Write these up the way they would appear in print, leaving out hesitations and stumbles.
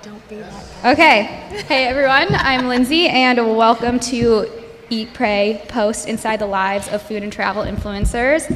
Don't be that. Okay. Hey everyone, I'm Lindsay and welcome to Eat, Pray, Post Inside the Lives of Food and Travel Influencers.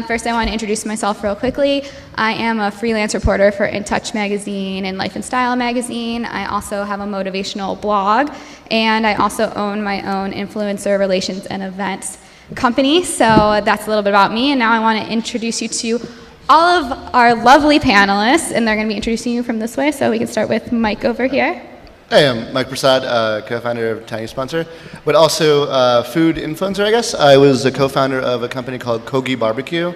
First I want to introduce myself real quickly. I am a freelance reporter for In Touch magazine and Life and Style magazine. I also have a motivational blog and I also own my own influencer relations and events company. So that's a little bit about me, and now I want to introduce you to all of our lovely panelists, and they're going to be introducing you from this way, so we can start with Mike over here. Hey, I'm Mike Prasad, co-founder of Tiny Sponsor, but also food influencer, I guess. I was a co-founder of a company called Kogi Barbecue,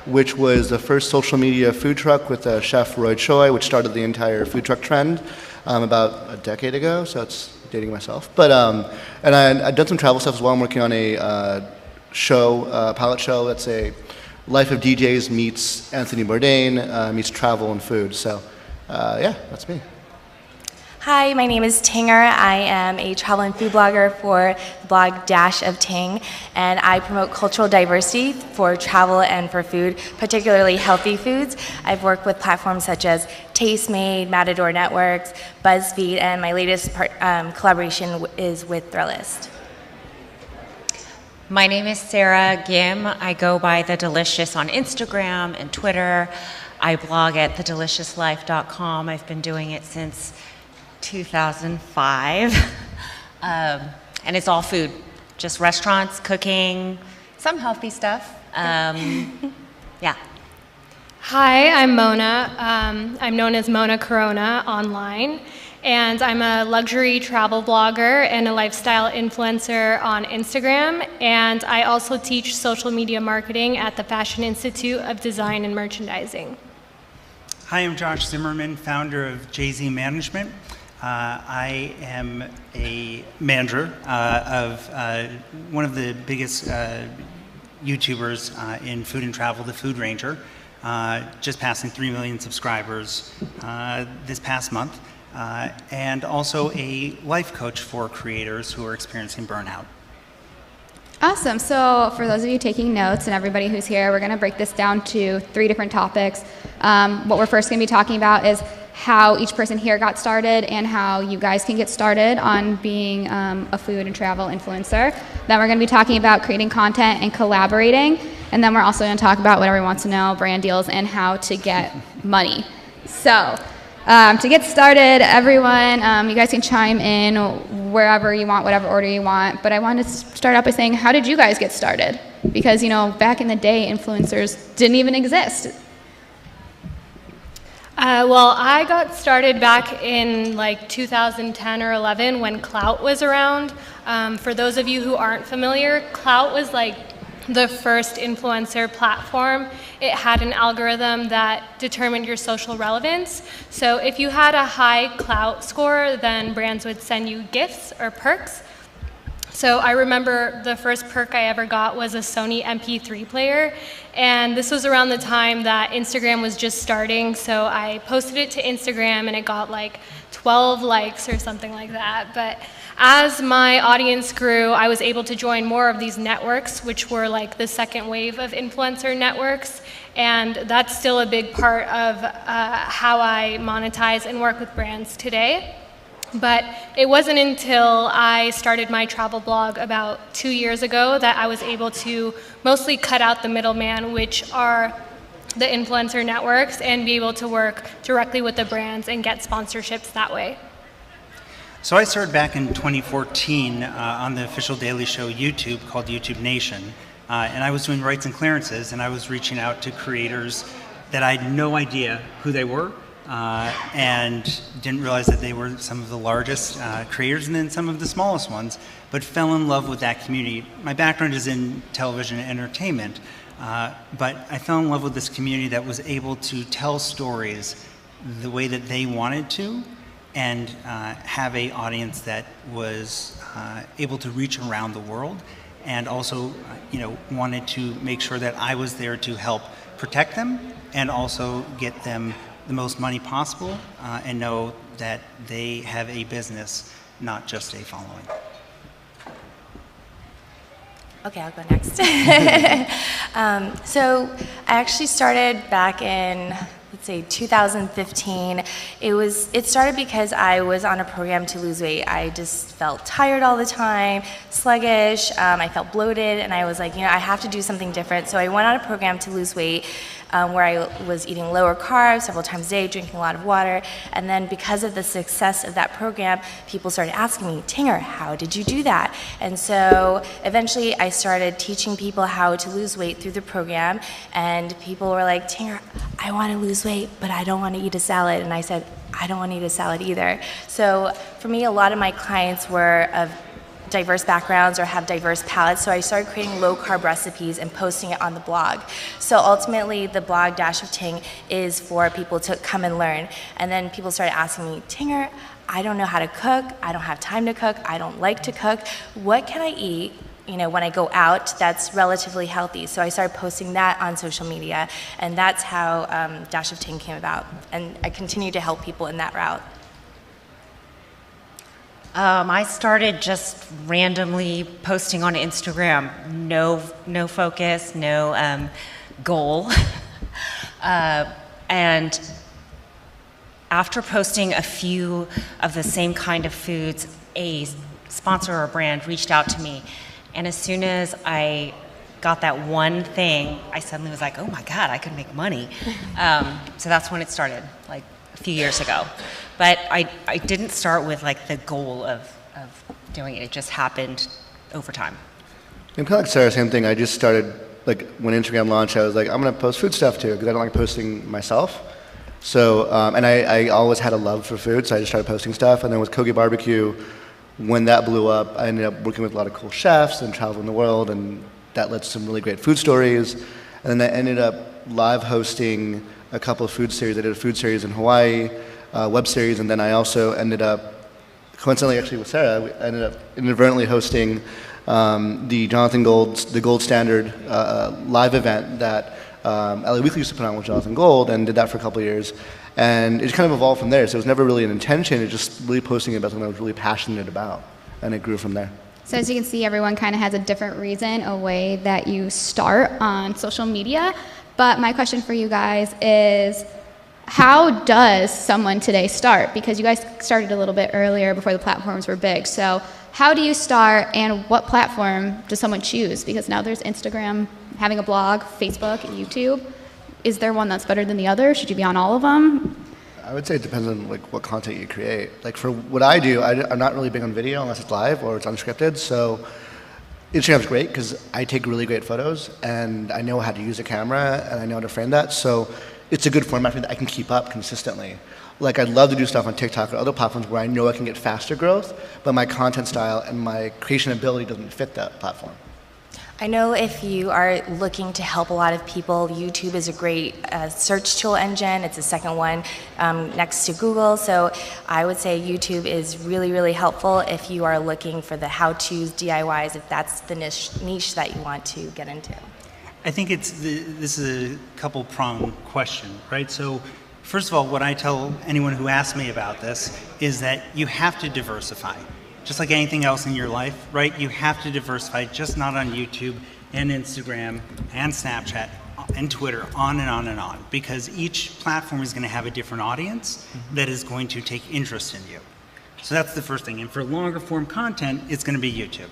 which was the first social media food truck with chef Roy Choi, which started the entire food truck trend about a decade ago, so it's dating myself. But and I've done some travel stuff as well. I'm working on a pilot show that's a Life of DJs meets Anthony Bourdain, meets travel and food. So, yeah, that's me. Hi, my name is Tinger. I am a travel and food blogger for the blog Dash of Ting, and I promote cultural diversity for travel and for food, particularly healthy foods. I've worked with platforms such as Tastemade, Matador Networks, BuzzFeed, and my latest collaboration is with Thrillist. My name is Sarah Gim. I go by The Delicious on Instagram and Twitter. I blog at thedeliciouslife.com. I've been doing it since 2005. And it's all food, just restaurants, cooking, some healthy stuff. Yeah. Hi, I'm Mona. I'm known as Mona Corona online, and I'm a luxury travel blogger and a lifestyle influencer on Instagram, and I also teach social media marketing at the Fashion Institute of Design and Merchandising. Hi, I'm Josh Zimmerman, founder of Jay-Z Management. I am a manager of one of the biggest YouTubers in food and travel, The Food Ranger, just passing 3 million subscribers this past month. And also a life coach for creators who are experiencing burnout. Awesome. So for those of you taking notes and everybody who's here, we're going to break this down to 3 different topics. What we're first going to be talking about is how each person here got started and how you guys can get started on being a food and travel influencer. Then we're going to be talking about creating content and collaborating. And then we're also going to talk about what everyone wants to know, brand deals, and how to get money. So to get started, everyone, you guys can chime in wherever you want, whatever order you want. But I wanted to start out by saying, how did you guys get started? Because, you know, back in the day, influencers didn't even exist. Well, I got started back in like 2010 or 11 when Klout was around. For those of you who aren't familiar, Klout was like the first influencer platform. It had an algorithm that determined your social relevance. So if you had a high Klout score, then brands would send you gifts or perks. So I remember the first perk I ever got was a Sony MP3 player, and this was around the time that Instagram was just starting, so I posted it to Instagram and it got like 12 likes or something like that. But as my audience grew, I was able to join more of these networks, which were like the second wave of influencer networks, and that's still a big part of how I monetize and work with brands today. But it wasn't until I started my travel blog about 2 years ago that I was able to mostly cut out the middleman, which are the influencer networks, and be able to work directly with the brands and get sponsorships that way. So I started back in 2014 on the official daily show YouTube called YouTube Nation. And I was doing rights and clearances, and I was reaching out to creators that I had no idea who they were. And didn't realize that they were some of the largest creators and then some of the smallest ones, but fell in love with that community. My background is in television and entertainment, but I fell in love with this community that was able to tell stories the way that they wanted to, and have an audience that was able to reach around the world, and also wanted to make sure that I was there to help protect them and also get them the most money possible, and know that they have a business, not just a following. Okay, I'll go next. So I actually started back in, let's say 2015. It started because I was on a program to lose weight. I just felt tired all the time, sluggish, I felt bloated, and I was like, I have to do something different. So I went on a program to lose weight, where I was eating lower carbs several times a day, drinking a lot of water. And then because of the success of that program, people started asking me, Tinger, how did you do that? And so eventually I started teaching people how to lose weight through the program. And people were like, Tinger, I want to lose weight, but I don't want to eat a salad. And I said, I don't want to eat a salad either. So for me, a lot of my clients were of diverse backgrounds or have diverse palates, so I started creating low-carb recipes and posting it on the blog. So ultimately, the blog Dash of Ting is for people to come and learn. And then people started asking me, Tinger, I don't know how to cook, I don't have time to cook, I don't like to cook. What can I eat, when I go out that's relatively healthy? So I started posting that on social media, and that's how Dash of Ting came about. And I continue to help people in that route. I started just randomly posting on Instagram, no focus, no goal. And after posting a few of the same kind of foods, a sponsor or brand reached out to me. And as soon as I got that one thing, I suddenly was like, oh my God, I could make money. So that's when it started, like a few years ago. But I didn't start with like the goal of doing it. It just happened over time. I'm kind of like Sarah, same thing. I just started, like when Instagram launched, I was like, I'm going to post food stuff too, because I don't like posting myself. So, and I always had a love for food, so I just started posting stuff. And then with Kogi Barbecue, when that blew up, I ended up working with a lot of cool chefs and traveling the world, and that led to some really great food stories. And then I ended up live hosting a couple of food series. I did a food series in Hawaii, web series, and then I also ended up, coincidentally actually with Sarah, I ended up inadvertently hosting the Jonathan Gold's, the Gold Standard live event that LA Weekly used to put on with Jonathan Gold, and did that for a couple of years. And it kind of evolved from there. So it was never really an intention, it was just really posting about something I was really passionate about, and it grew from there. So as you can see, everyone kind of has a different reason, a way that you start on social media. But my question for you guys is, how does someone today start? Because you guys started a little bit earlier before the platforms were big. So how do you start, and what platform does someone choose? Because now there's Instagram, having a blog, Facebook, and YouTube. Is there one that's better than the other? Should you be on all of them? I would say it depends on like what content you create. Like for what I do, I'm not really big on video unless it's live or it's unscripted. So Instagram's great because I take really great photos and I know how to use a camera and I know how to frame that. So it's a good format for me that I can keep up consistently. Like I'd love to do stuff on TikTok or other platforms where I know I can get faster growth, but my content style and my creation ability doesn't fit that platform. I know if you are looking to help a lot of people, YouTube is a great search tool engine. It's the second one next to Google. So I would say YouTube is really, really helpful if you are looking for the how-tos, DIYs, if that's the niche that you want to get into. I think this is a couple-pronged question, right? So first of all, what I tell anyone who asks me about this is that you have to diversify. Just like anything else in your life, right? You have to diversify, just not on YouTube and Instagram and Snapchat and Twitter, on and on and on, because each platform is going to have a different audience that is going to take interest in you. So that's the first thing. And for longer form content, it's going to be YouTube.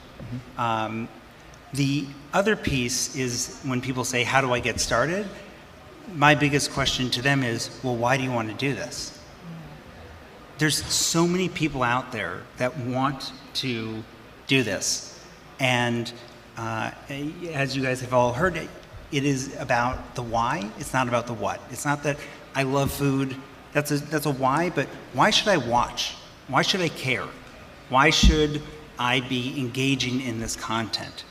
The other piece is when people say, how do I get started? My biggest question to them is, well, why do you want to do this? There's so many people out there that want to do this. And as you guys have all heard, it is about the why. It's not about the what. It's not that I love food. That's a why, but why should I watch? Why should I care? Why should I be engaging in this content?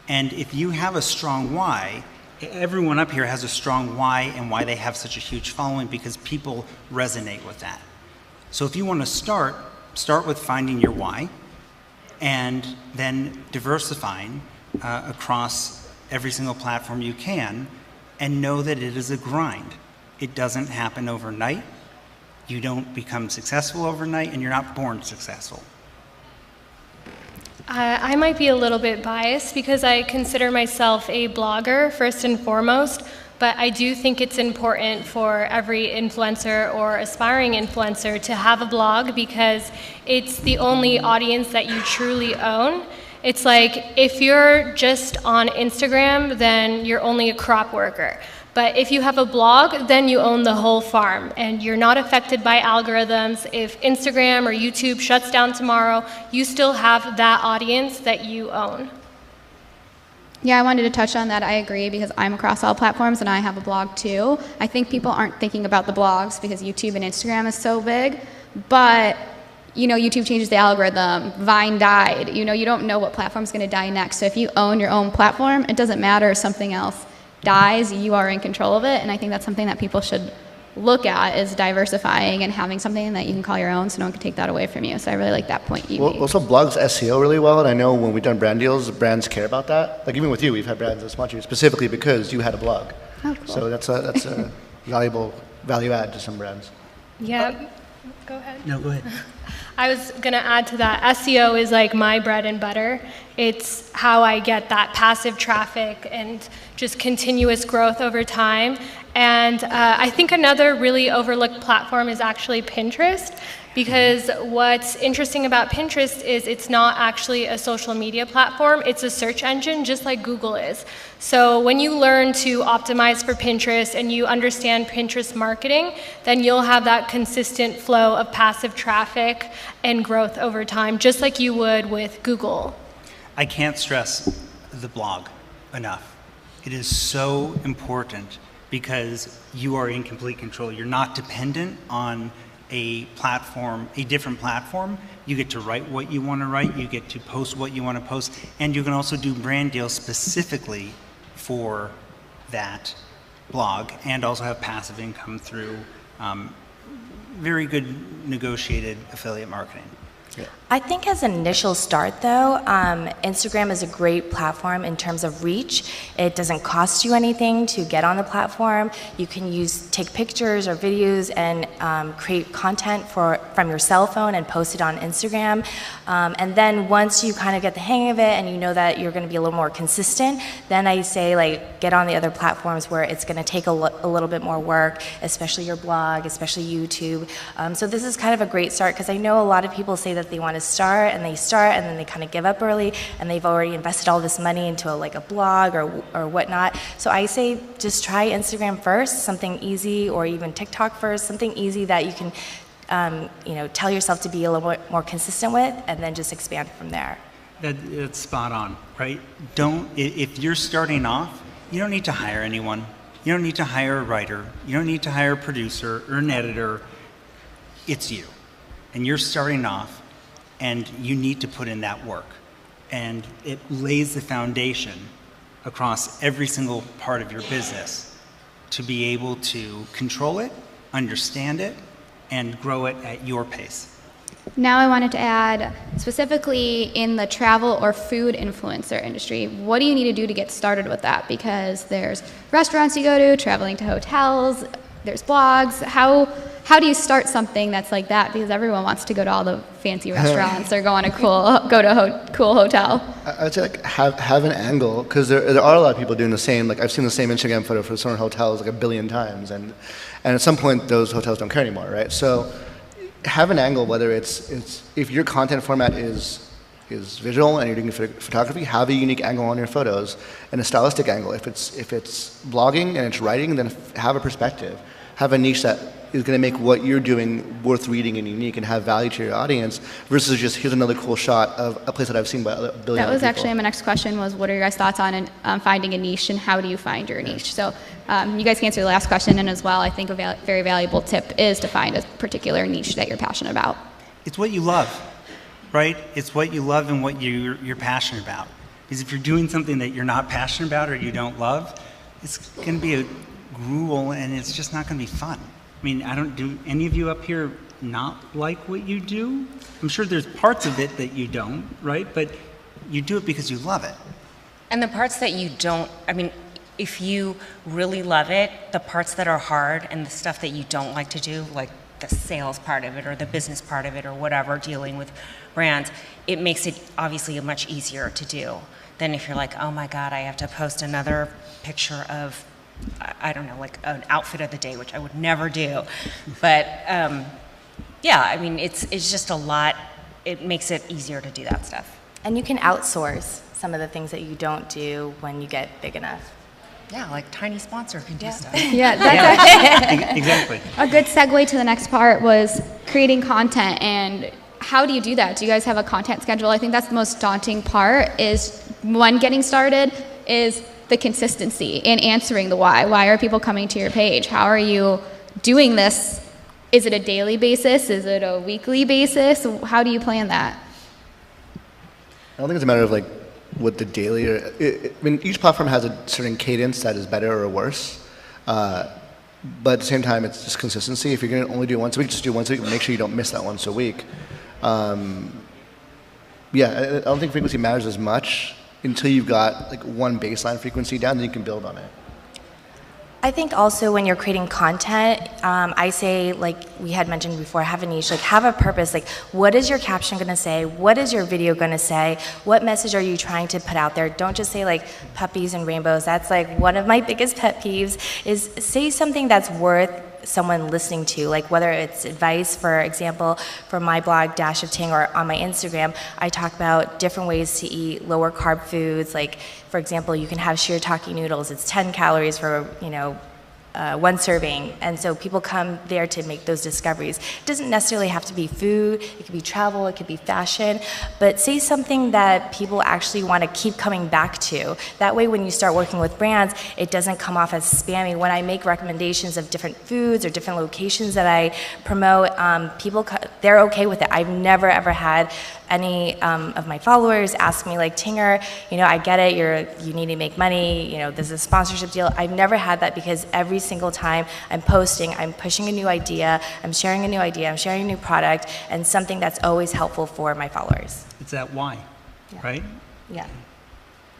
And if you have a strong why, everyone up here has a strong why and why they have such a huge following, because people resonate with that. So if you want to start with finding your why and then diversifying across every single platform you can, and know that it is a grind. It doesn't happen overnight. You don't become successful overnight, and you're not born successful. I might be a little bit biased because I consider myself a blogger first and foremost, but I do think it's important for every influencer or aspiring influencer to have a blog because it's the only audience that you truly own. It's like if you're just on Instagram, then you're only a crop worker. But if you have a blog, then you own the whole farm and you're not affected by algorithms. If Instagram or YouTube shuts down tomorrow, you still have that audience that you own. Yeah, I wanted to touch on that. I agree because I'm across all platforms and I have a blog too. I think people aren't thinking about the blogs because YouTube and Instagram is so big, but YouTube changes the algorithm. Vine died. You don't know what platform's going to die next. So if you own your own platform, it doesn't matter if something else dies, you are in control of it. And I think that's something that people should look at is diversifying and having something that you can call your own so no one can take that away from you. So I really like that point you made. Also, blogs SEO really well, and I know when we've done brand deals, brands care about that. Like even with you, we've had brands that sponsor you specifically because you had a blog. Oh, cool. So that's a valuable value add to some brands. Yeah. Go ahead. No, go ahead. I was going to add to that. SEO is like my bread and butter. It's how I get that passive traffic and just continuous growth over time. And I think another really overlooked platform is actually Pinterest, because what's interesting about Pinterest is it's not actually a social media platform, it's a search engine just like Google is. So when you learn to optimize for Pinterest and you understand Pinterest marketing, then you'll have that consistent flow of passive traffic and growth over time, just like you would with Google. I can't stress the blog enough. It is so important because you are in complete control. You're not dependent on a platform, a different platform. You get to write what you want to write, you get to post what you want to post, and you can also do brand deals specifically for that blog and also have passive income through very good negotiated affiliate marketing. Yeah. I think as an initial start though, Instagram is a great platform in terms of reach. It doesn't cost you anything to get on the platform. You can take pictures or videos and create content from your cell phone and post it on Instagram. And then once you kind of get the hang of it and you know that you're going to be a little more consistent, then I say get on the other platforms where it's going to take a little bit more work, especially your blog, especially YouTube. So this is kind of a great start because I know a lot of people say that they want to start and then they kind of give up early and they've already invested all this money into a blog or whatnot. So I say just try Instagram first, something easy, or even TikTok first, something easy that you can tell yourself to be a little bit more consistent with, and then just expand from there. That's spot on, right? If you're starting off, you don't need to hire anyone. You don't need to hire a writer. You don't need to hire a producer or an editor. It's you. And you're starting off, and you need to put in that work. And it lays the foundation across every single part of your business to be able to control it, understand it, and grow it at your pace. Now I wanted to add, specifically in the travel or food influencer industry, what do you need to do to get started with that? Because there's restaurants you go to, traveling to hotels, there's blogs. How do you start something that's like that? Because everyone wants to go to all the fancy restaurants or go to a cool hotel. I'd say have an angle, because there are a lot of people doing the same. Like I've seen the same Instagram photo for certain hotels 1 billion times, and at some point those hotels don't care anymore, right? So have an angle, whether it's if your content format is visual and you're doing photography, have a unique angle on your photos and a stylistic angle. If it's blogging and it's writing, then have a perspective. Have a niche that is going to make what you're doing worth reading and unique and have value to your audience versus just here's another cool shot of a place that I've seen by a billion That was other people. actually my next question was what are your guys' thoughts on finding a niche and how do you find your niche? So you guys can answer the last question, and as well I think a very valuable tip is to find a particular niche that you're passionate about. It's what you love, right? It's what you love and what you're passionate about. Because if you're doing something that you're not passionate about or you don't love, it's going to be a gruel and it's just not going to be fun. I mean, do any of you up here not like what you do? I'm sure there's parts of it that you don't, right? But you do it because you love it. And the parts that you don't, if you really love it, the parts that are hard and the stuff that you don't like to do, like the sales part of it or the business part of it or whatever, dealing with brands, it makes it obviously much easier to do than if you're like, oh my God, I have to post another picture of I don't know, like an outfit of the day, which I would never do. But yeah, I mean, it's just a lot. It makes it easier to do that stuff. And you can outsource some of the things that you don't do when you get big enough. Yeah, like Tiny Sponsor can do stuff. Yeah, that's Exactly. a good segue to the next part was creating content. And how do you do that? Do you guys have a content schedule? I think that's the most daunting part is one, getting started, is the consistency and answering the why. Why are people coming to your page? How are you doing this? Is it a daily basis? Is it a weekly basis? How do you plan that? I don't think it's a matter of like what the daily or, I mean, each platform has a certain cadence that is better or worse. But at the same time, it's just consistency. If you're going to only do it once a week, just do it once a week. Make sure you don't miss that once a week. Yeah, I don't think frequency matters as much until you've got like one baseline frequency down, then you can build on it. I think also when you're creating content, I say, like we had mentioned before, have a niche, like have a purpose. Like, what is your caption going to say? What is your video going to say? What message are you trying to put out there? Don't just say like puppies and rainbows. That's like one of my biggest pet peeves, is say something that's worth someone listening to, like whether it's advice, for example, for my blog Dash of Ting, or on my Instagram, I talk about different ways to eat lower carb foods. Like, for example, you can have shirataki noodles. It's 10 calories for, one serving, and so people come there to make those discoveries. It doesn't necessarily have to be food, it could be travel, it could be fashion, but say something that people actually want to keep coming back to. That way when you start working with brands, it doesn't come off as spammy. When I make recommendations of different foods or different locations that I promote, they're okay with it. I've never ever had any of my followers ask me like, Tinger, I get it, you need to make money, this is a sponsorship deal. I've never had that, because every single time I'm posting, I'm pushing a new idea, I'm sharing a new idea, I'm sharing a new product, and something that's always helpful for my followers. It's that why, right? Yeah.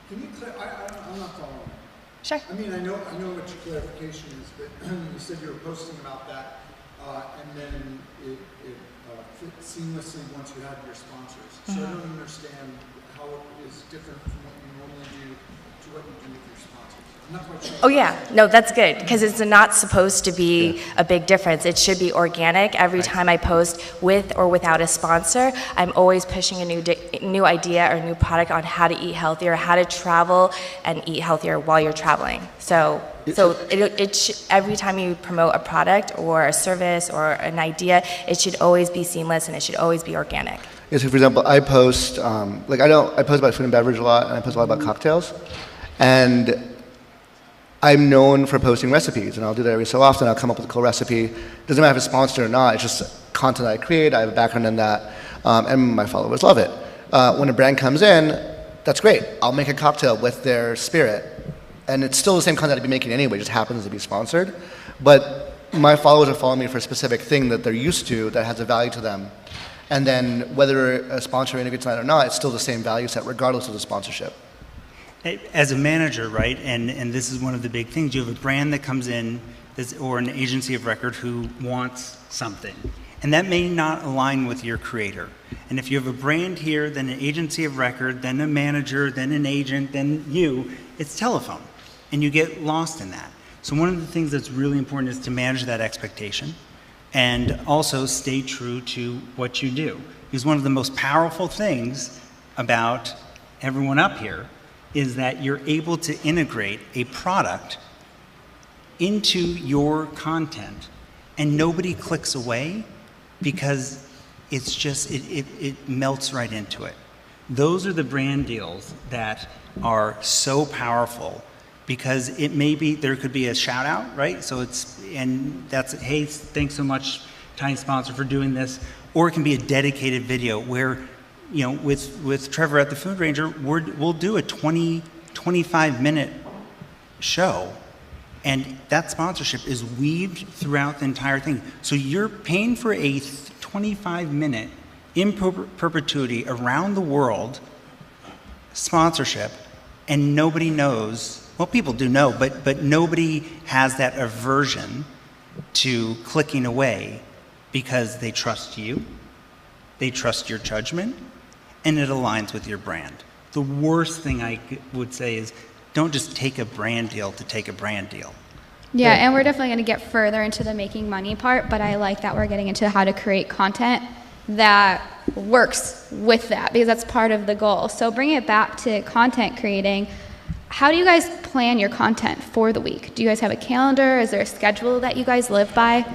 Can you I'm not following. Sure. I mean, I know what your clarification is, but you said you were posting about that, and then it fit seamlessly once you had your sponsors. So I don't understand how it is different from what you normally do to what you do with your sponsors. I'm not quite sure. Oh yeah, no, that's good, because it's not supposed to be a big difference. It should be organic. Every time I post with or without a sponsor, I'm always pushing a new idea or new product on how to eat healthier, how to travel and eat healthier while you're traveling. So every time you promote a product or a service or an idea, it should always be seamless and it should always be organic. Yeah, so for example, I post, I post about food and beverage a lot, and I post a lot about cocktails. And I'm known for posting recipes, and I'll do that every so often. I'll come up with a cool recipe. It doesn't matter if it's sponsored or not, it's just content I create, I have a background in that, and my followers love it. When a brand comes in, that's great. I'll make a cocktail with their spirit. And it's still the same content I'd be making anyway, just happens to be sponsored. But my followers are following me for a specific thing that they're used to that has a value to them. And then whether a sponsor integrates that or not, it's still the same value set regardless of the sponsorship. As a manager, right, and this is one of the big things, you have a brand that comes in, or an agency of record who wants something. And that may not align with your creator. And if you have a brand here, then an agency of record, then a manager, then an agent, then you, it's telephone. And you get lost in that. So one of the things that's really important is to manage that expectation and also stay true to what you do. Because one of the most powerful things about everyone up here is that you're able to integrate a product into your content and nobody clicks away because it's just, it melts right into it. Those are the brand deals that are so powerful, because it may be, there could be a shout out, right? So that's, hey, thanks so much, Tiny Sponsor, for doing this. Or it can be a dedicated video where, with Trevor at the Food Ranger, we'll do a 25-minute show, and that sponsorship is weaved throughout the entire thing. So you're paying for a 25-minute in perpetuity around the world sponsorship, and nobody knows. Well, people do know, but nobody has that aversion to clicking away because they trust you, they trust your judgment, and it aligns with your brand. The worst thing I would say is don't just take a brand deal to take a brand deal. Yeah, and we're definitely going to get further into the making money part, but I like that we're getting into how to create content that works with that, because that's part of the goal. So bring it back to content creating. How do you guys plan your content for the week? Do you guys have a calendar? Is there a schedule that you guys live by?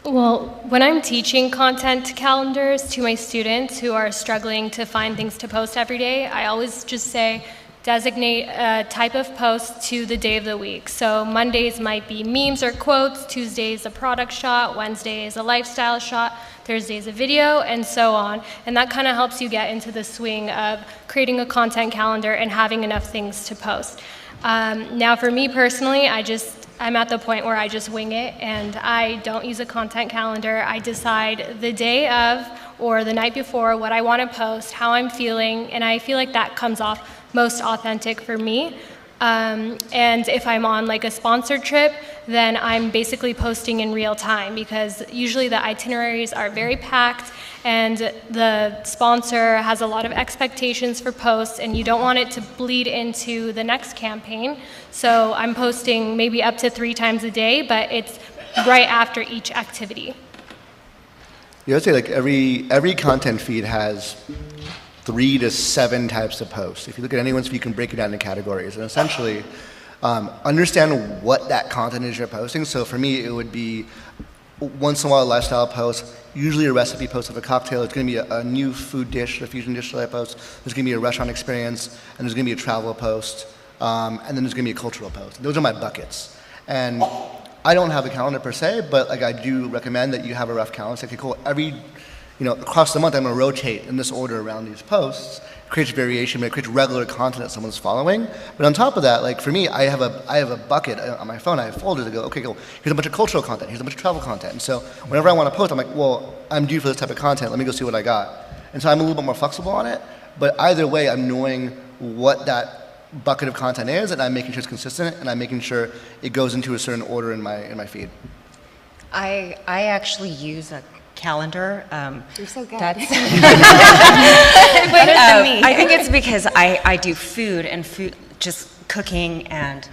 Well, when I'm teaching content calendars to my students who are struggling to find things to post every day, I always just say, designate a type of post to the day of the week. So Mondays might be memes or quotes, Tuesdays a product shot, Wednesdays a lifestyle shot, Thursdays a video, and so on. And that kind of helps you get into the swing of creating a content calendar and having enough things to post. Now for me personally, I'm at the point where I just wing it, and I don't use a content calendar. I decide the day of or the night before what I want to post, how I'm feeling, and I feel like that comes off most authentic for me. And if I'm on like a sponsored trip, then I'm basically posting in real time, because usually the itineraries are very packed and the sponsor has a lot of expectations for posts, and you don't want it to bleed into the next campaign. So I'm posting maybe up to 3 times a day, but it's right after each activity. Yeah, I'd say like every content feed has 3 to 7 types of posts. If you look at anyone's feed, you can break it down into categories, and essentially understand what that content is you're posting. So for me, it would be once in a while a lifestyle post, usually a recipe post of a cocktail. It's going to be a new food dish, a fusion dish that I post. There's going to be a restaurant experience, and there's going to be a travel post, and then there's going to be a cultural post. Those are my buckets. And I don't have a calendar per se, but like I do recommend that you have a rough calendar. Say, okay, cool, across the month I'm going to rotate in this order around these posts. It creates variation, but it creates regular content that someone's following. But on top of that, like for me, I have a bucket on my phone. I have folders that go, okay, cool, here's a bunch of cultural content, here's a bunch of travel content. And so whenever I want to post, I'm like, well, I'm due for this type of content. Let me go see what I got. And so I'm a little bit more flexible on it. But either way, I'm knowing what that bucket of content is, and I'm making sure it's consistent, and I'm making sure it goes into a certain order in my feed. I actually use a calendar. You're so good. That's Better than me. I think it's because I do food just cooking and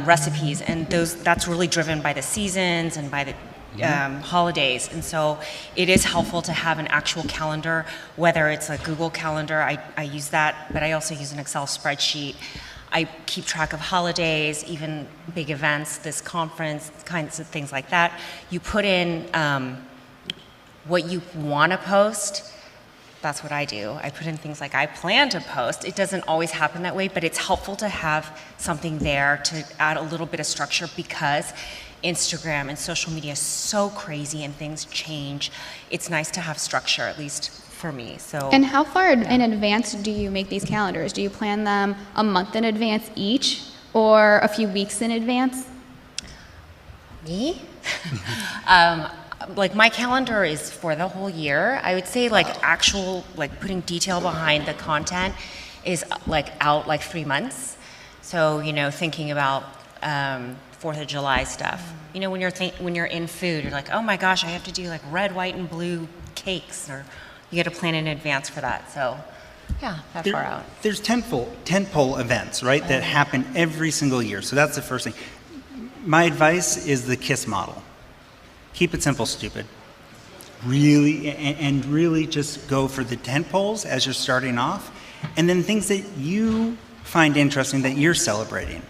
recipes, and that's really driven by the seasons and by the holidays. And so it is helpful to have an actual calendar, whether it's a Google Calendar, I use that, but I also use an Excel spreadsheet. I keep track of holidays, even big events, this conference, kinds of things like that. You put in what you want to post. That's what I do. I put in things like I plan to post. It doesn't always happen that way, but it's helpful to have something there to add a little bit of structure, because Instagram and social media is so crazy and things change. It's nice to have structure, at least for me. So. And how far in advance do you make these calendars? Do you plan them a month in advance each, or a few weeks in advance? Me? Like my calendar is for the whole year. I would say like putting detail behind the content is like out like 3 months. So, thinking about 4th of July stuff. When you're in food, you're like, oh my gosh, I have to do like red, white, and blue cakes, or you got to plan in advance for that. So, yeah, far out. There's tentpole events, right, that happen every single year. So that's the first thing. My advice is the KISS model. Keep it simple, stupid. Really just go for the tentpoles as you're starting off, and then things that you find interesting that you're celebrating.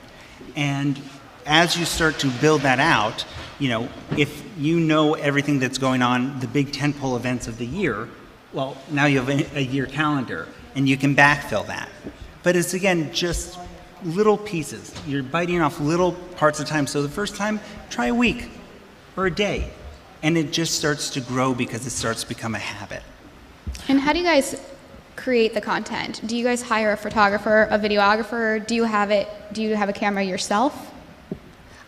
And as you start to build that out, if you know everything that's going on, the big tentpole events of the year, well, now you have a year calendar, and you can backfill that. But it's, again, just little pieces. You're biting off little parts of time. So the first time, try a week or a day. And it just starts to grow because it starts to become a habit. And how do you guys create the content? Do you guys hire a photographer, a videographer? Do you have a camera yourself?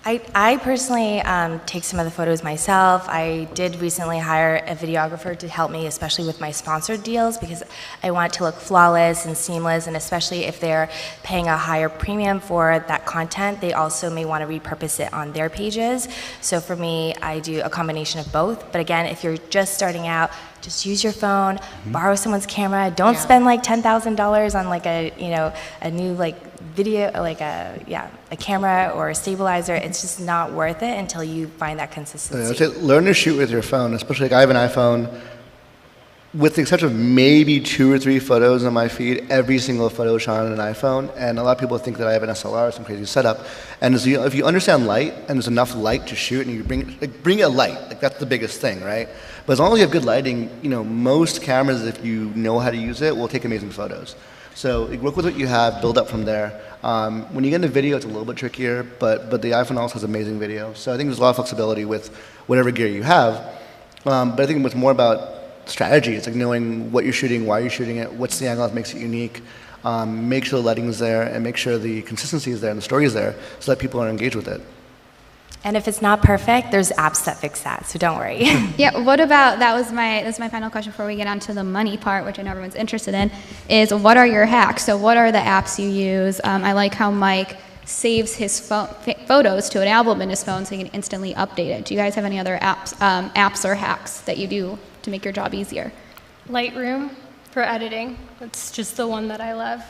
I personally take some of the photos myself. I did recently hire a videographer to help me, especially with my sponsored deals, because I want it to look flawless and seamless, and especially if they're paying a higher premium for that content, they also may want to repurpose it on their pages. So for me, I do a combination of both. But again, if you're just starting out, just use your phone, borrow someone's camera. Don't spend like $10,000 on like a new like video, like a camera or a stabilizer. It's just not worth it until you find that consistency. I would say learn to shoot with your phone, especially like I have an iPhone. With the exception of maybe 2 or 3 photos on my feed, every single photo is shot on an iPhone, and a lot of people think that I have an SLR or some crazy setup. And if you understand light, and there's enough light to shoot, and you bring a light, like that's the biggest thing, right? But as long as you have good lighting, most cameras, if you know how to use it, will take amazing photos. So work with what you have, build up from there. When you get into video, it's a little bit trickier, but the iPhone also has amazing video. So I think there's a lot of flexibility with whatever gear you have. But I think it's more about strategy. It's like knowing what you're shooting, why you're shooting it, what's the angle that makes it unique. Make sure the lighting is there, and make sure the consistency is there and the story is there, so that people are engaged with it. And if it's not perfect, there's apps that fix that, so don't worry. Yeah, what about, that's my final question before we get on to the money part, which I know everyone's interested in, is what are your hacks? So what are the apps you use? I like how Mike saves his photos to an album in his phone so he can instantly update it. Do you guys have any other apps or hacks that you do to make your job easier? Lightroom for editing. That's just the one that I love.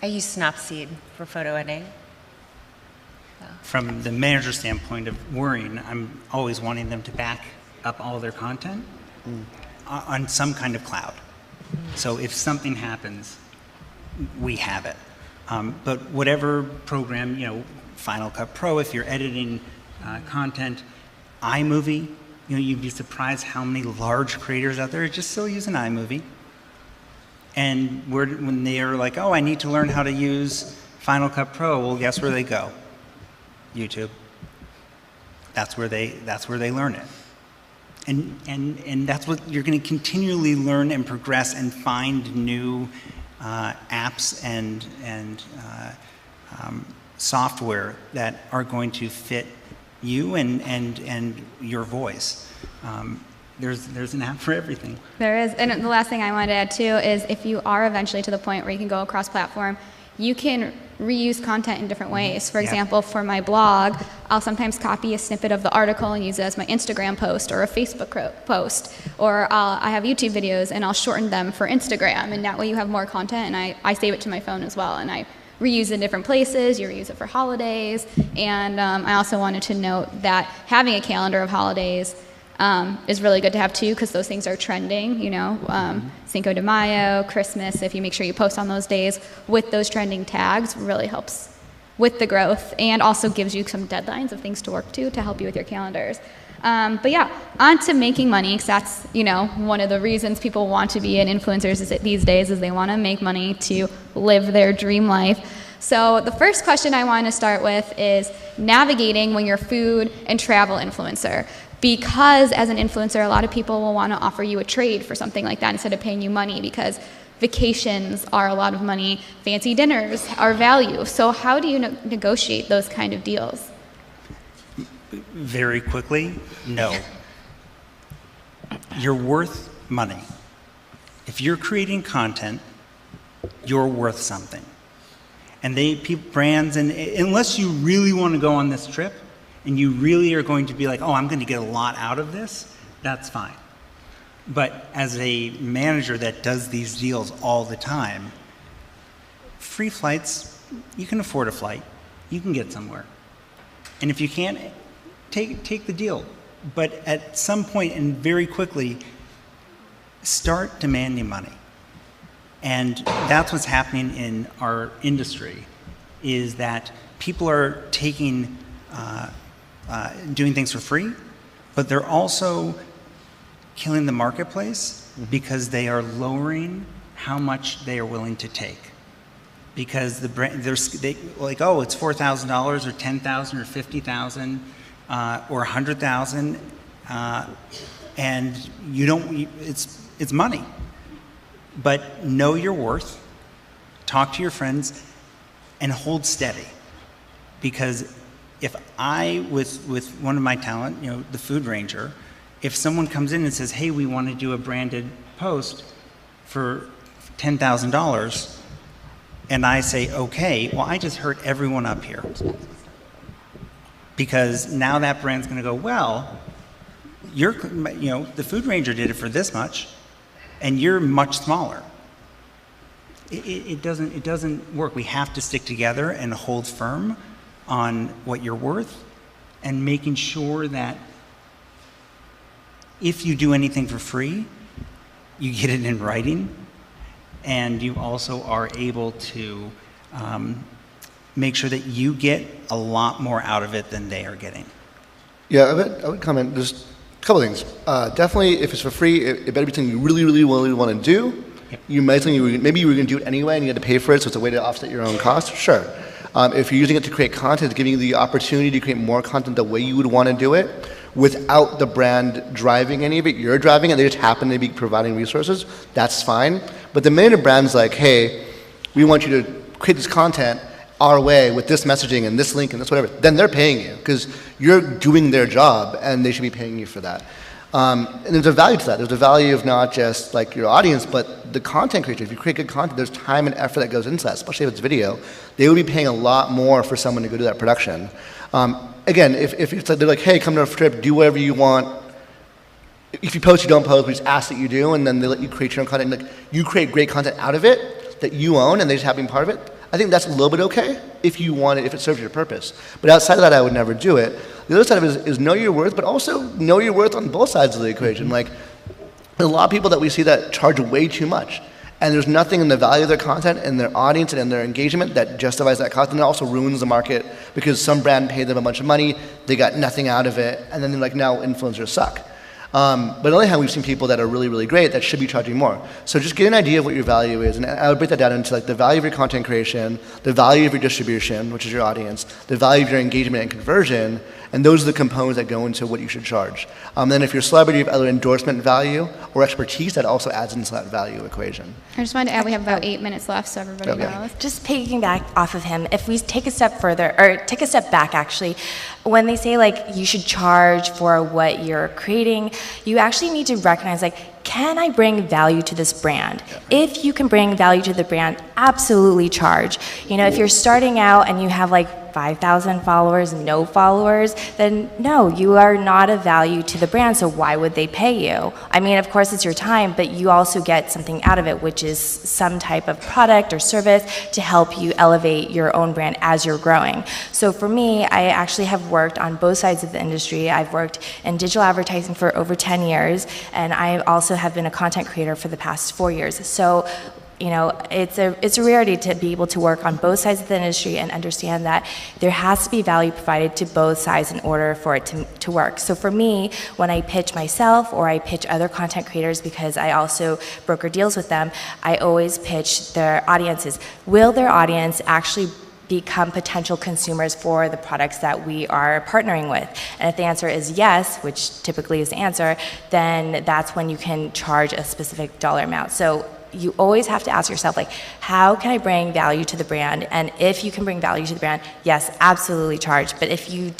I use Snapseed for photo editing. From the manager standpoint of worrying, I'm always wanting them to back up all their content on some kind of cloud. So if something happens, we have it. But whatever program, Final Cut Pro, if you're editing content, iMovie, you'd be surprised how many large creators out there are just still using iMovie. And when they are like, oh, I need to learn how to use Final Cut Pro, well, guess where they go? YouTube. That's where they learn it. And that's what you're going to continually learn and progress and find new apps and software that are going to fit you and your voice. There's an app for everything. There is. And the last thing I wanted to add too is if you are eventually to the point where you can go across platform, you can reuse content in different ways. For example, for my blog, I'll sometimes copy a snippet of the article and use it as my Instagram post or a Facebook post. Or I have YouTube videos and I'll shorten them for Instagram, and that way you have more content, and I save it to my phone as well. And I reuse it in different places. You reuse it for holidays. And I also wanted to note that having a calendar of holidays is really good to have too, because those things are trending, Cinco de Mayo, Christmas. If you make sure you post on those days with those trending tags, really helps with the growth, and also gives you some deadlines of things to work to help you with your calendars. But yeah, on to making money, because that's, one of the reasons people want to be an influencers these days is they want to make money to live their dream life. So the first question I want to start with is navigating when you're a food and travel influencer. Because as an influencer, a lot of people will want to offer you a trade for something like that instead of paying you money, because vacations are a lot of money, fancy dinners are value. So how do you negotiate those kind of deals? Very quickly, no. You're worth money. If you're creating content, you're worth something. And brands, and unless you really want to go on this trip, and you really are going to be like, oh, I'm going to get a lot out of this, that's fine. But as a manager that does these deals all the time, free flights, you can afford a flight. You can get somewhere. And if you can't, take the deal. But at some point, and very quickly, start demanding money. And that's what's happening in our industry, is that people are taking doing things for free, but they're also killing the marketplace because they are lowering how much they are willing to take. Because the brand, they like, oh, it's $4,000 or $10,000 or $50,000 or $100,000, and you don't. It's money. But know your worth. Talk to your friends, and hold steady, because if I, with one of my talent, the Food Ranger, if someone comes in and says, hey, we want to do a branded post for $10,000, and I say, okay, well, I just hurt everyone up here. Because now that brand's going to go, well, the Food Ranger did it for this much. and you're much smaller. It doesn't work. We have to stick together and hold firm on what you're worth, and making sure that if you do anything for free, you get it in writing, and you also are able to make sure that you get a lot more out of it than they are getting. Yeah, I would comment. There's a couple things. Definitely, if it's for free, it better be something you really, really, really want to do. Yep. Maybe you were going to do it anyway and you had to pay for it, so it's a way to offset your own costs. Sure. If you're using it to create content, it's giving you the opportunity to create more content the way you would want to do it without the brand driving any of it. You're driving it, they just happen to be providing resources. That's fine. But the minute a brand's like, hey, we want you to create this content our way with this messaging and this link and this whatever, then they're paying you because you're doing their job and they should be paying you for that. And there's a value to that. There's a value of not just like your audience, but the content creator. If you create good content, there's time and effort that goes into that, especially if it's video. They would be paying a lot more for someone to go do that production. Again, if it's like, they're like, hey, come to our trip, do whatever you want. If you post, you don't post, we just ask that you do, and then they let you create your own content. Like, you create great content out of it that you own, and they just have to be part of it. I think that's a little bit okay if you want it, if it serves your purpose. But outside of that, I would never do it. The other side of it is know your worth, but also know your worth on both sides of the equation. Like, there's a lot of people that we see that charge way too much. And there's nothing in the value of their content and their audience and their engagement that justifies that cost. And it also ruins the market because some brand paid them a bunch of money, they got nothing out of it, and then they're like, now influencers suck. But on the other hand, we've seen people that are really, really great that should be charging more. So just get an idea of what your value is, and I would break that down into like the value of your content creation, the value of your distribution, which is your audience, the value of your engagement and conversion, and those are the components that go into what you should charge. Then if you're a celebrity, you have either endorsement value or expertise that also adds into that value equation. I just wanted to add, we have about 8 minutes left, so everybody knows. Just piggyback off of him, if we take a step further, or take a step back actually, when they say like you should charge for what you're creating, you actually need to recognize like, can I bring value to this brand? If you can bring value to the brand, absolutely charge. You know, if you're starting out and you have like 5,000 followers, no followers, then no, you are not of value to the brand, so why would they pay you? I mean, of course it's your time, but you also get something out of it, which is some type of product or service to help you elevate your own brand as you're growing. So for me, I actually have worked on both sides of the industry. I've worked in digital advertising for over 10 years, and I also have been a content creator for the past 4 years. So you know, it's a rarity to be able to work on both sides of the industry and understand that there has to be value provided to both sides in order for it to work. So for me, when I pitch myself or I pitch other content creators, because I also broker deals with them, I always pitch their audiences. Will their audience actually become potential consumers for the products that we are partnering with? And if the answer is yes, which typically is the answer, then that's when you can charge a specific dollar amount. So you always have to ask yourself, like, how can I bring value to the brand? And if you can bring value to the brand, yes, absolutely charge. But if you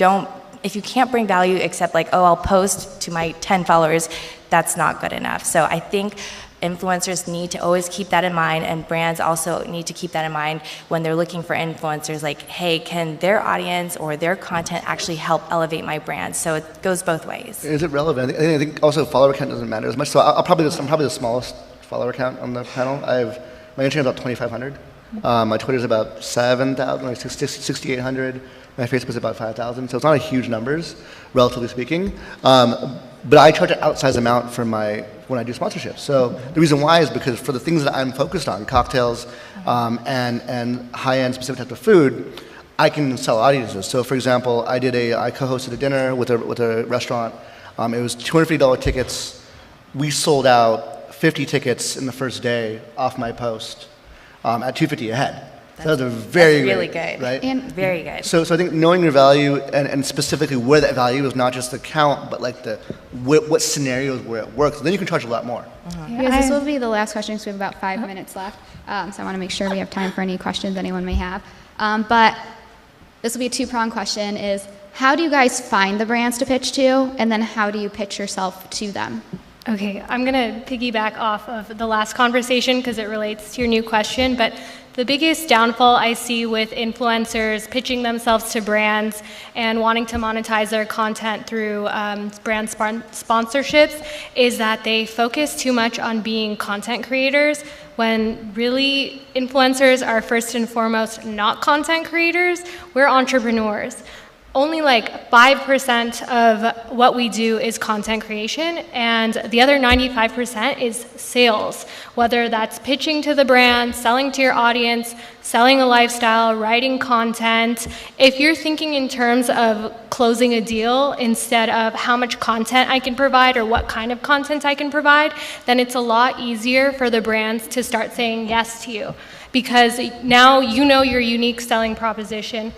can't bring value except like, oh, I'll post to my 10 followers, that's not good enough. So I think influencers need to always keep that in mind, and brands also need to keep that in mind when they're looking for influencers, like, hey, can their audience or their content actually help elevate my brand? So it goes both ways. Is it relevant? I think also follower count doesn't matter as much. So I'm probably the smallest follower count on the panel. My Instagram is about 2,500. My Twitter is about 7,000, like 6,800. My Facebook is about 5,000. So it's not a huge numbers, relatively speaking. But I charge an outsized amount for when I do sponsorships. So the reason why is because for the things that I'm focused on, cocktails and high-end specific type of food, I can sell audiences. So for example, I co-hosted a dinner with a restaurant. It was $250 tickets. We sold out 50 tickets in the first day off my post at $250 a head. So that's really good, right? And very good. So I think knowing your value and specifically where that value is, not just the count, but like what scenarios where it works, then you can charge a lot more. Because this will be the last question, because we have about 5 minutes left. So I want to make sure we have time for any questions anyone may have. But this will be a two-pronged question: is how do you guys find the brands to pitch to, and then how do you pitch yourself to them? Okay, I'm going to piggyback off of the last conversation because it relates to your new question, but the biggest downfall I see with influencers pitching themselves to brands and wanting to monetize their content through brand sponsorships is that they focus too much on being content creators when really influencers are first and foremost not content creators, we're entrepreneurs. Only like 5% of what we do is content creation, and the other 95% is sales, whether that's pitching to the brand, selling to your audience, selling a lifestyle, writing content. If you're thinking in terms of closing a deal instead of how much content I can provide or what kind of content I can provide, then it's a lot easier for the brands to start saying yes to you, because now you know your unique selling proposition.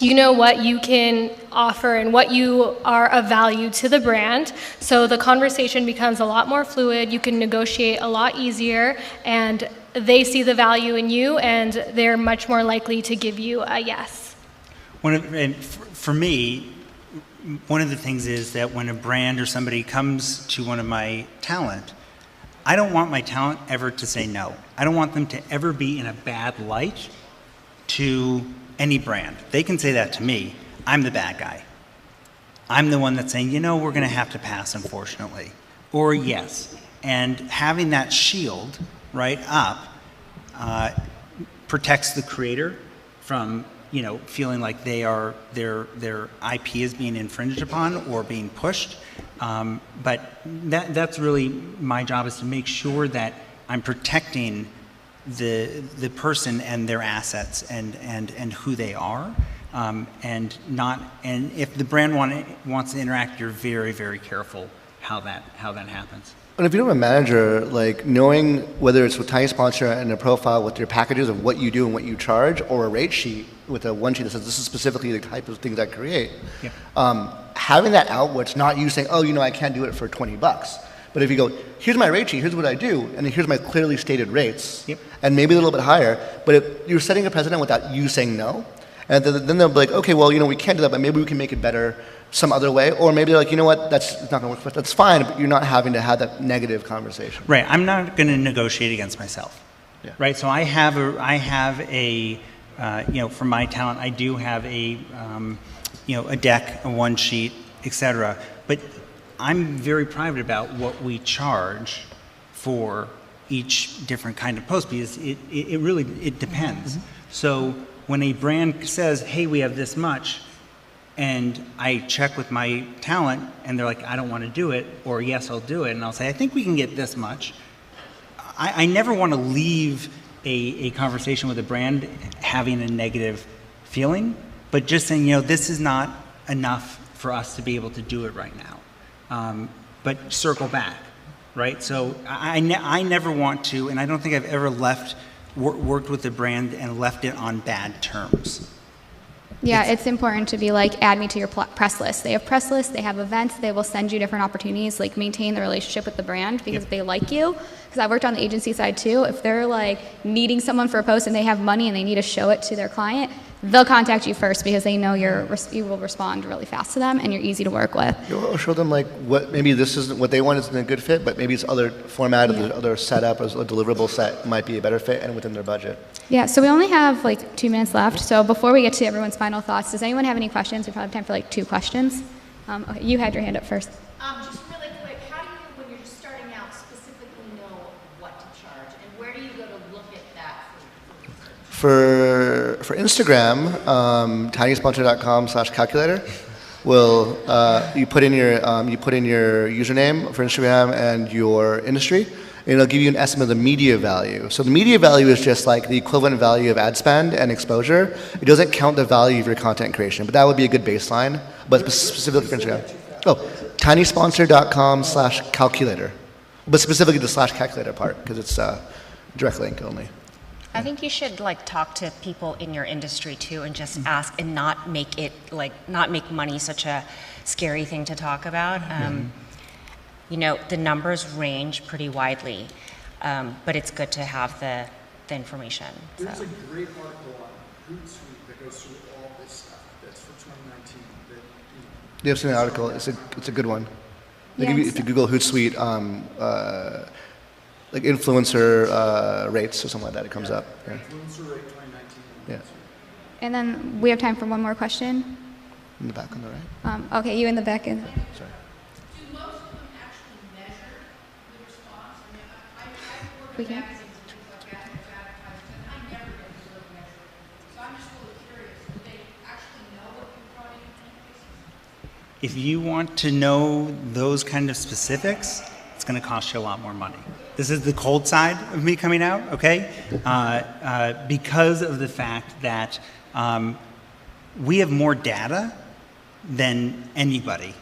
You know what you can offer and what you are of value to the brand. So the conversation becomes a lot more fluid. You can negotiate a lot easier, and they see the value in you, and they're much more likely to give you a yes. For me, one of the things is that when a brand or somebody comes to one of my talent, I don't want my talent ever to say no. I don't want them to ever be in a bad light to any brand. They can say that to me. I'm the bad guy. I'm the one that's saying, you know, we're going to have to pass, unfortunately, or yes. And having that shield right up protects the creator from, you know, feeling like their IP is being infringed upon or being pushed. But that's really my job, is to make sure that I'm protecting the person and their assets and who they are, and if the brand wants to interact, you're very, very careful how that happens. And if you don't have a manager, like knowing whether it's with Tiny Sponsor and a profile with your packages of what you do and what you charge, or a rate sheet with a one sheet that says this is specifically the type of things I create, having that out where it's not you saying, oh, you know, I can't do it for $20. But if you go, here's my rate sheet, here's what I do, and here's my clearly stated rates, and maybe a little bit higher, but if you're setting a precedent without you saying no, and then they'll be like, okay, well, you know, we can't do that, but maybe we can make it better some other way, or maybe they're like, you know what, that's not going to work for us. That's fine, but you're not having to have that negative conversation. Right. I'm not going to negotiate against myself. Yeah. Right. So I have a you know, for my talent, I do have a you know, a deck, a one sheet, etc. But I'm very private about what we charge for each different kind of post, because it really depends. Mm-hmm. So when a brand says, hey, we have this much, and I check with my talent and they're like, I don't want to do it, or yes, I'll do it, and I'll say, I think we can get this much. I never want to leave a conversation with a brand having a negative feeling, but just saying, you know, this is not enough for us to be able to do it right now. But circle back, right? So I never want to, and I don't think I've ever worked with a brand and left it on bad terms. Yeah, it's important to be like, add me to your press list. They have press lists, they have events, they will send you different opportunities, like maintain the relationship with the brand because they like you. Because I worked on the agency side too. If they're like needing someone for a post and they have money and they need to show it to their client, they'll contact you first because they know you will respond really fast to them and you're easy to work with. You'll show them like what maybe this isn't what they want isn't a good fit, but maybe it's other format, or other setup, or a deliverable set might be a better fit and within their budget. Yeah, so we only have like 2 minutes left. So before we get to everyone's final thoughts, does anyone have any questions? We probably have time for like 2 questions. Okay, you had your hand up first. Just really quick, how do you, when you're just starting out, specifically know what to charge, and where do you go to look at that for Instagram, tinysponsor.com/calculator will you put in your username for Instagram and your industry, and it'll give you an estimate of the media value. So the media value is just like the equivalent value of ad spend and exposure. It doesn't count the value of your content creation, but that would be a good baseline. But specifically for Instagram, tinysponsor.com/calculator, but specifically the /calculator part because it's direct link only. I think you should like talk to people in your industry too and just ask, and not make money such a scary thing to talk about. You know, the numbers range pretty widely, but it's good to have the information. There's a great article on Hootsuite that goes through all this stuff. That's for 2019. You've seen an article. It's a good one. Like Yes. if you Google Hootsuite, like influencer rates or something like that, it comes up. Yeah. Influencer rate 2019. Yeah. And then we have time for one more question. In the back on the right. Okay, you in the back. Sorry. Do most of them actually measure the response? I mean, I've worked We in can. magazines and things like that, and advertised, and I never get to really measure it. So I'm just really curious, do they actually know what you've brought in many cases? If you want to know those kind of specifics, it's going to cost you a lot more money. This is the cold side of me coming out, okay? Because of the fact that we have more data than anybody.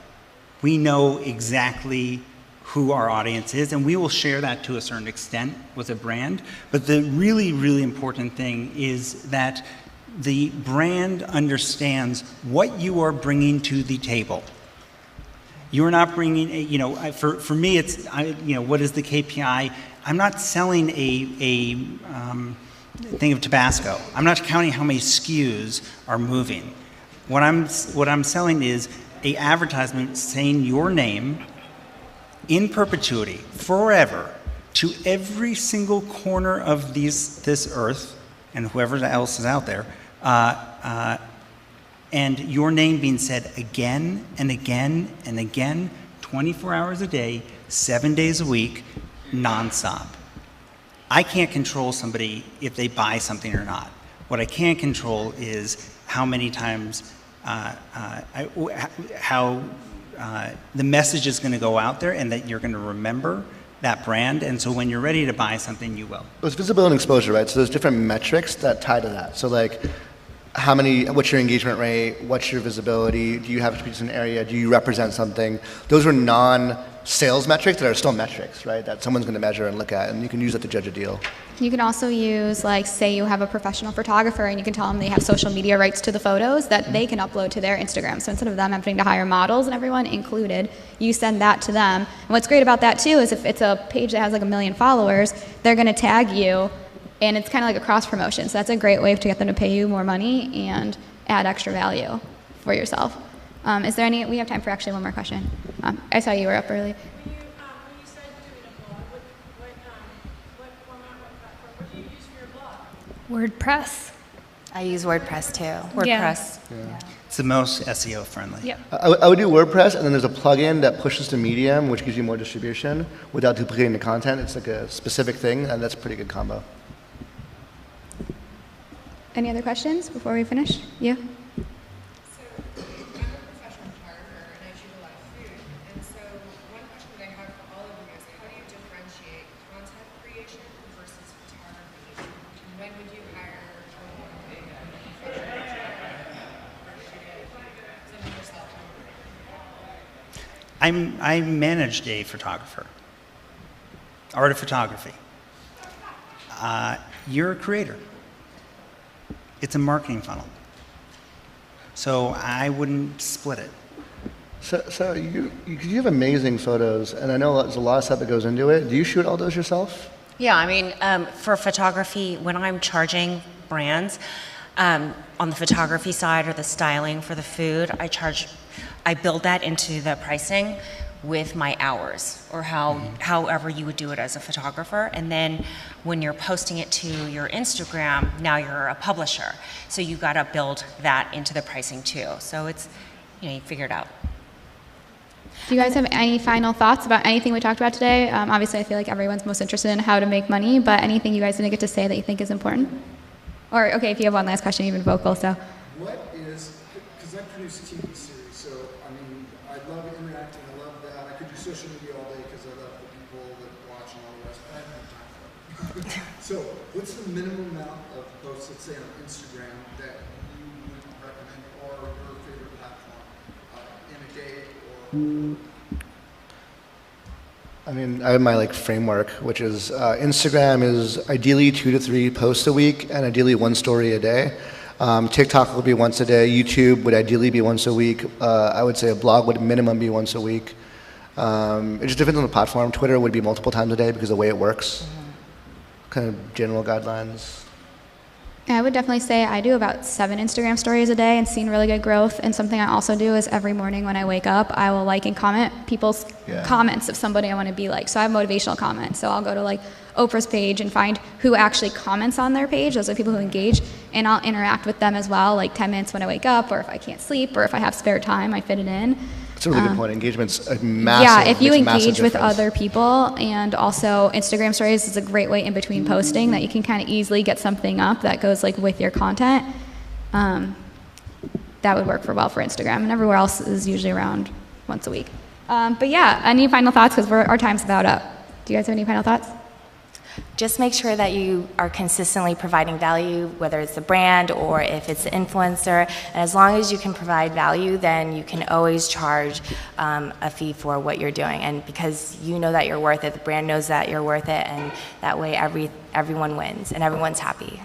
We know exactly who our audience is, and we will share that to a certain extent with a brand. But the really, really important thing is that the brand understands what you are bringing to the table. You're not bringing, for me, it's, what is the KPI? I'm not selling a thing of Tabasco. I'm not counting how many SKUs are moving. What I'm selling is a advertisement saying your name in perpetuity, forever, to every single corner of this earth and whoever else is out there, and your name being said again and again and again, 24 hours a day, 7 days a week, nonstop. I can't control somebody if they buy something or not. What I can control is how many times, how the message is going to go out there and that you're going to remember that brand. And so when you're ready to buy something, you will. It's visibility and exposure, right? So there's different metrics that tie to that. So like, what's your engagement rate? What's your visibility? Do you have a decent area? Do you represent something? Those are non-sales metrics that are still metrics, right? That someone's going to measure and look at, and you can use that to judge a deal. You can also use, like, say you have a professional photographer and you can tell them they have social media rights to the photos that they can upload to their Instagram. So instead of them having to hire models and everyone included, you send that to them. And what's great about that too is if it's a page that has like 1 million followers, they're going to tag you, and it's kind of like a cross promotion. So that's a great way to get them to pay you more money and add extra value for yourself. Is there any? We have time for actually one more question. I saw you were up early. When you said doing a blog, what format, what platform, what do you use for your blog? WordPress. I use WordPress too. Yeah. WordPress. It's the most SEO friendly. Yep. I would do WordPress, and then there's a plugin that pushes to Medium, which gives you more distribution without duplicating the content. It's like a specific thing, and that's a pretty good combo. Any other questions before we finish? You? So, I'm a professional photographer and I shoot a lot of food. And so, one question that I have for all of you is how do you differentiate content creation versus photography? And when would you hire a professional photographer versus something yourself? I managed a photographer, art of photography. You're a creator. It's a marketing funnel. So I wouldn't split it. So you have amazing photos, and I know there's a lot of stuff that goes into it. Do you shoot all those yourself? Yeah, I mean, for photography, when I'm charging brands on the photography side or the styling for the food, I build that into the pricing with my hours or however you would do it as a photographer. And then when you're posting it to your Instagram, now you're a publisher. So you got to build that into the pricing too. So it's, you figure it out. Do you guys have any final thoughts about anything we talked about today? Obviously, I feel like everyone's most interested in how to make money, but anything you guys didn't get to say that you think is important? Or, okay, if you have one last question, even vocal, so. What is, because I produce TV series, so I mean, I love interacting, I love that. I could do social media all day because I love the people that watch and all the rest, but I have no time for it. So, what's the minimum amount of posts, let's say on Instagram, that you would recommend, or your favorite platform, in a day, or? I mean, I have my framework, which is Instagram is ideally 2 to 3 posts a week, and ideally 1 story a day. TikTok will be once a day. YouTube would ideally be once a week. I would say a blog would minimum be once a week. It just depends on the platform. Twitter would be multiple times a day because of the way it works. Kind of general guidelines. I would definitely say I do about 7 Instagram stories a day and seen really good growth. And something I also do is every morning when I wake up, I will like and comment people's comments of somebody I want to be like. So I have motivational comments. So I'll go to like Oprah's page and find who actually comments on their page. Those are people who engage. And I'll interact with them as well, like 10 minutes when I wake up, or if I can't sleep, or if I have spare time, I fit it in. That's a really good point. Engagement's a massive. Yeah, if you makes a massive engage with difference. other people, and also Instagram stories is a great way in between posting that you can kind of easily get something up that goes like with your content. That would work well for Instagram, and everywhere else is usually around once a week. But yeah, any final thoughts, because our time's about up. Do you guys have any final thoughts? Just make sure that you are consistently providing value, whether it's the brand or if it's the influencer. And as long as you can provide value, then you can always charge a fee for what you're doing. And because you know that you're worth it, the brand knows that you're worth it, and that way everyone wins and everyone's happy.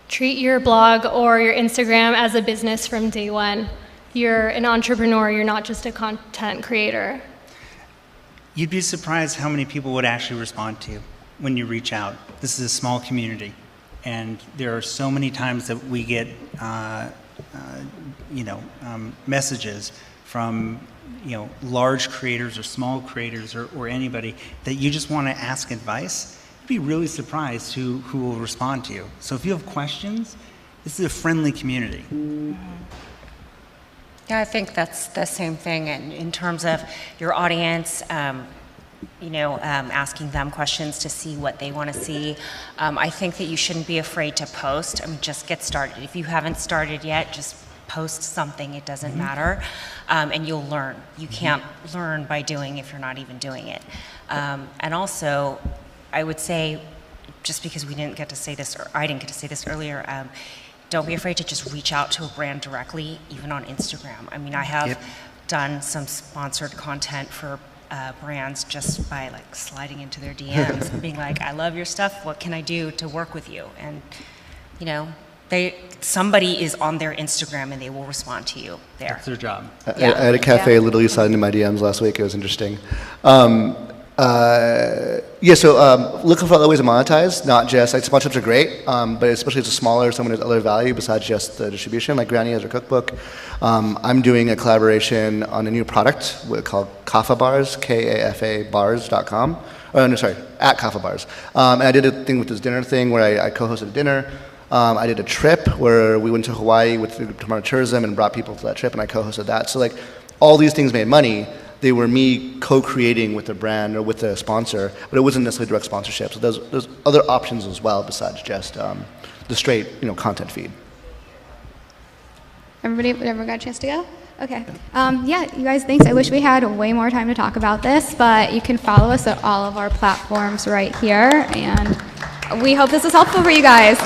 Treat your blog or your Instagram as a business from day one. You're an entrepreneur, you're not just a content creator. You'd be surprised how many people would actually respond to you when you reach out. This is a small community, and there are so many times that we get, messages from, large creators or small creators or anybody that you just want to ask advice. You'd be really surprised who will respond to you. So if you have questions, this is a friendly community. Yeah, I think that's the same thing in terms of your audience. Asking them questions to see what they want to see. I think that you shouldn't be afraid to post. Just get started. If you haven't started yet, just post something. It doesn't matter, and you'll learn. You can't learn by doing if you're not even doing it. And also, I would say, just because we didn't get to say this, or I didn't get to say this earlier, don't be afraid to just reach out to a brand directly, even on Instagram. I have done some sponsored content for brands just by like sliding into their DMs and being like, I love your stuff, what can I do to work with you? And somebody is on their Instagram and they will respond to you there. That's their job. I had a cafe literally slide into my DMs last week. It was interesting. Look for other ways to monetize, not just, like, sponsorships are great, but especially as a smaller, someone has other value besides just the distribution, like Granny has her cookbook. I'm doing a collaboration on a new product called Kaffa Bars, Kafa bars.com. At Kaffa Bars. And I did a thing with this dinner thing where I co-hosted a dinner. I did a trip where we went to Hawaii with the Department of Tourism and brought people to that trip, and I co-hosted that. So like, all these things made money. They were me co-creating with the brand or with the sponsor, but it wasn't necessarily direct sponsorship. So there's other options as well besides just the straight content feed. Everyone got a chance to go? Okay. You guys, thanks. I wish we had way more time to talk about this, but you can follow us at all of our platforms right here, and we hope this is helpful for you guys.